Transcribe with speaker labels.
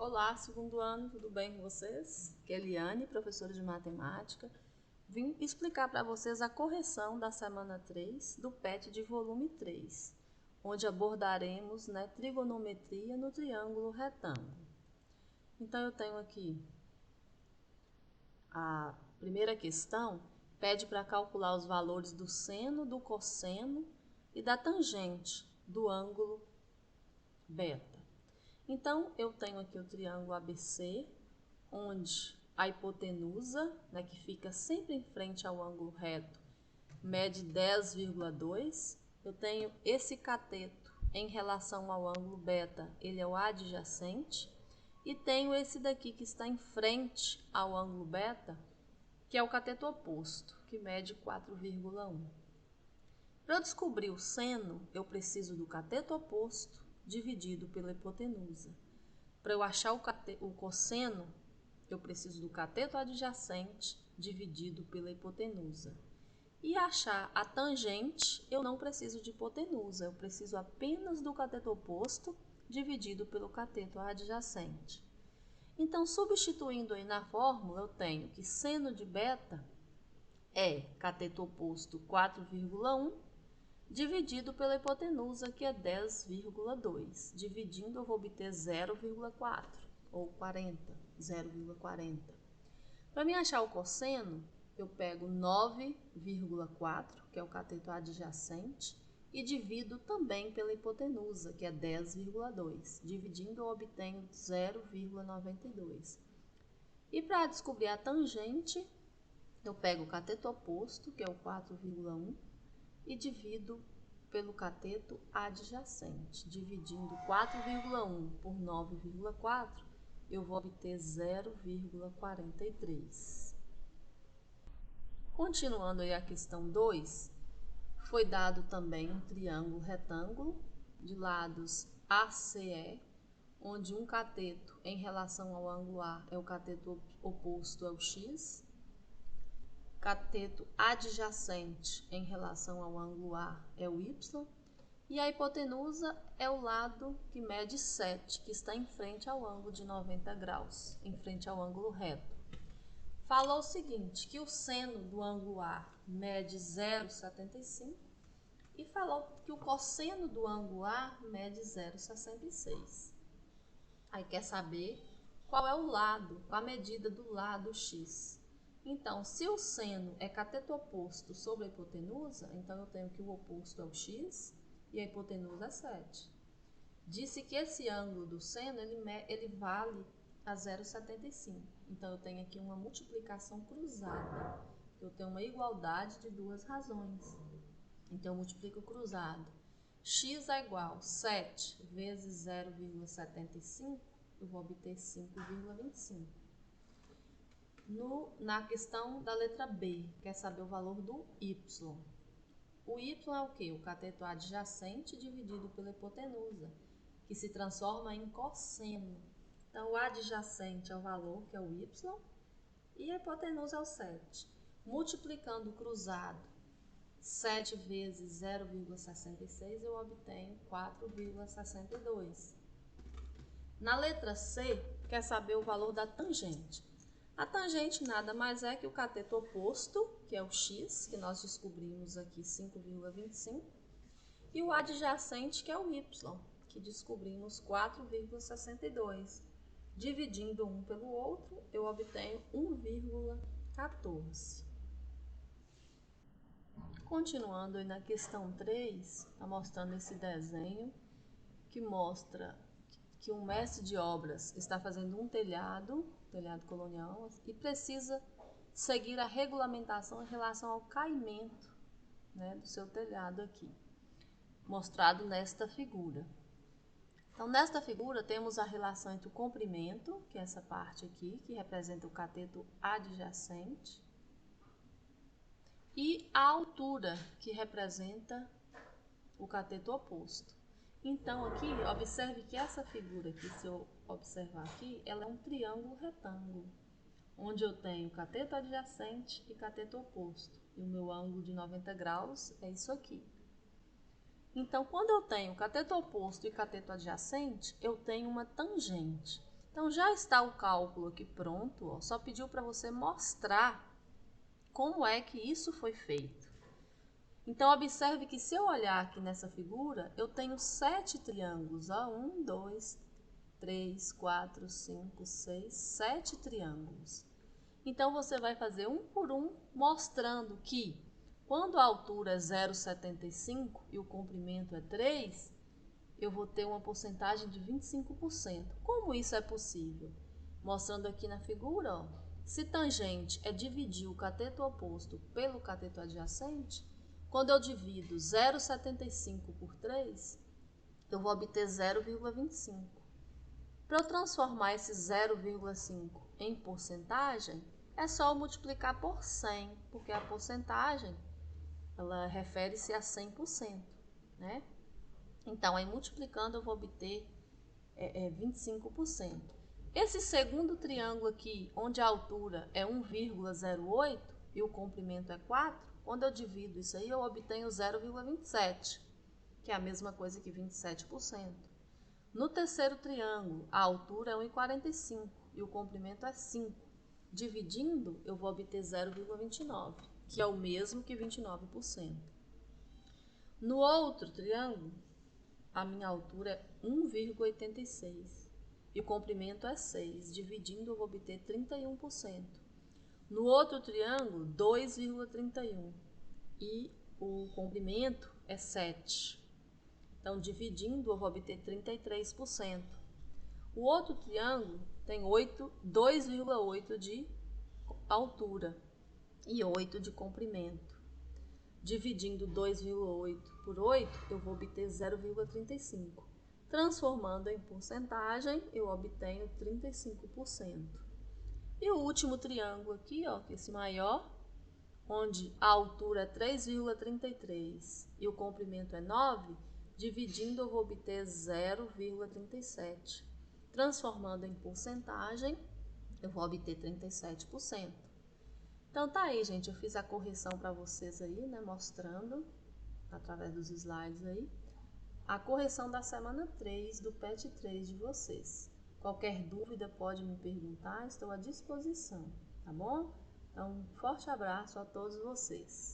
Speaker 1: Olá, segundo ano, tudo bem com vocês? Aqui é Eliane, professora de matemática. Vim explicar para vocês a correção da semana 3 do PET de volume 3, onde abordaremos trigonometria no triângulo retângulo. Então, eu tenho aqui a primeira questão, pede para calcular os valores do seno, do cosseno e da tangente do ângulo beta. Então, eu tenho aqui o triângulo ABC, onde a hipotenusa, que fica sempre em frente ao ângulo reto, mede 10,2. Eu tenho esse cateto em relação ao ângulo beta, ele é o adjacente. E tenho esse daqui que está em frente ao ângulo beta, que é o cateto oposto, que mede 4,1. Para eu descobrir o seno, eu preciso do cateto oposto dividido pela hipotenusa. Para eu achar o cosseno, eu preciso do cateto adjacente dividido pela hipotenusa. E achar a tangente, eu não preciso de hipotenusa, eu preciso apenas do cateto oposto dividido pelo cateto adjacente. Então, substituindo aí na fórmula, eu tenho que seno de beta é cateto oposto 4,1 dividido pela hipotenusa, que é 10,2. Dividindo, eu vou obter 0,4 ou 40, 0,40. Para mim achar o cosseno, eu pego 9,4, que é o cateto adjacente, e divido também pela hipotenusa, que é 10,2. Dividindo, eu obtenho 0,92. E para descobrir a tangente, eu pego o cateto oposto, que é o 4,1, e divido pelo cateto adjacente. Dividindo 4,1 por 9,4, eu vou obter 0,43. Continuando aí a questão 2, foi dado também um triângulo retângulo de lados ACE, onde um cateto em relação ao ângulo A é o cateto oposto, é o X. Cateto adjacente em relação ao ângulo A é o Y, e a hipotenusa é o lado que mede 7, que está em frente ao ângulo de 90 graus, em frente ao ângulo reto. Falou o seguinte, que o seno do ângulo A mede 0,75 e falou que o cosseno do ângulo A mede 0,66. Aí quer saber qual é o lado, a medida do lado X. Então, se o seno é cateto oposto sobre a hipotenusa, então eu tenho que o oposto é o x e a hipotenusa é 7. Disse que esse ângulo do seno, ele vale a 0,75. Então, eu tenho aqui uma multiplicação cruzada. Eu tenho uma igualdade de duas razões. Então, eu multiplico cruzado. X é igual a 7 vezes 0,75, eu vou obter 5,25. Na questão da letra B, quer saber o valor do y. O y é o quê? O cateto adjacente dividido pela hipotenusa, que se transforma em cosseno. Então, o adjacente é o valor, que é o y, e a hipotenusa é o 7. Multiplicando o cruzado, 7 vezes 0,66, eu obtenho 4,62. Na letra C, quer saber o valor da tangente. A tangente nada mais é que o cateto oposto, que é o x, que nós descobrimos aqui 5,25, e o adjacente, que é o y, que descobrimos 4,62. Dividindo um pelo outro, eu obtenho 1,14. Continuando aí na questão 3, está mostrando esse desenho que mostra que um mestre de obras está fazendo um telhado colonial, e precisa seguir a regulamentação em relação ao caimento do seu telhado aqui, mostrado nesta figura. Então, nesta figura, temos a relação entre o comprimento, que é essa parte aqui, que representa o cateto adjacente, e a altura, que representa o cateto oposto. Então, aqui, observe que essa figura aqui, se eu observar aqui, ela é um triângulo retângulo, onde eu tenho cateto adjacente e cateto oposto. E o meu ângulo de 90 graus é isso aqui. Então, quando eu tenho cateto oposto e cateto adjacente, eu tenho uma tangente. Então, já está o cálculo aqui pronto, ó, só pediu para você mostrar como é que isso foi feito. Então, observe que se eu olhar aqui nessa figura, eu tenho 7 triângulos. Ó, 1, 2, 3, 4, 5, 6, 7 triângulos. Então, você vai fazer um por um, mostrando que quando a altura é 0,75 e o comprimento é 3, eu vou ter uma porcentagem de 25%. Como isso é possível? Mostrando aqui na figura, ó, se tangente é dividir o cateto oposto pelo cateto adjacente, quando eu divido 0,75 por 3, eu vou obter 0,25. Para eu transformar esse 0,5 em porcentagem, é só eu multiplicar por 100, porque a porcentagem ela refere-se a 100%, né? Então, aí multiplicando eu vou obter 25%. Esse segundo triângulo aqui, onde a altura é 1,08 e o comprimento é 4, quando eu divido isso aí, eu obtenho 0,27, que é a mesma coisa que 27%. No terceiro triângulo, a altura é 1,45 e o comprimento é 5. Dividindo, eu vou obter 0,29, que é o mesmo que 29%. No outro triângulo, a minha altura é 1,86 e o comprimento é 6. Dividindo, eu vou obter 31%. No outro triângulo, 2,31 e o comprimento é 7. Então, dividindo, eu vou obter 33%. O outro triângulo tem 2,8 de altura e 8 de comprimento. Dividindo 2,8 por 8, eu vou obter 0,35. Transformando em porcentagem, eu obtenho 35%. E o último triângulo aqui, ó, que é esse maior, onde a altura é 3,33 e o comprimento é 9, dividindo eu vou obter 0,37. Transformando em porcentagem, eu vou obter 37%. Então tá aí, gente, eu fiz a correção para vocês aí, né, mostrando através dos slides aí a correção da semana 3 do PET 3 de vocês. Qualquer dúvida pode me perguntar, estou à disposição, tá bom? Então, um forte abraço a todos vocês.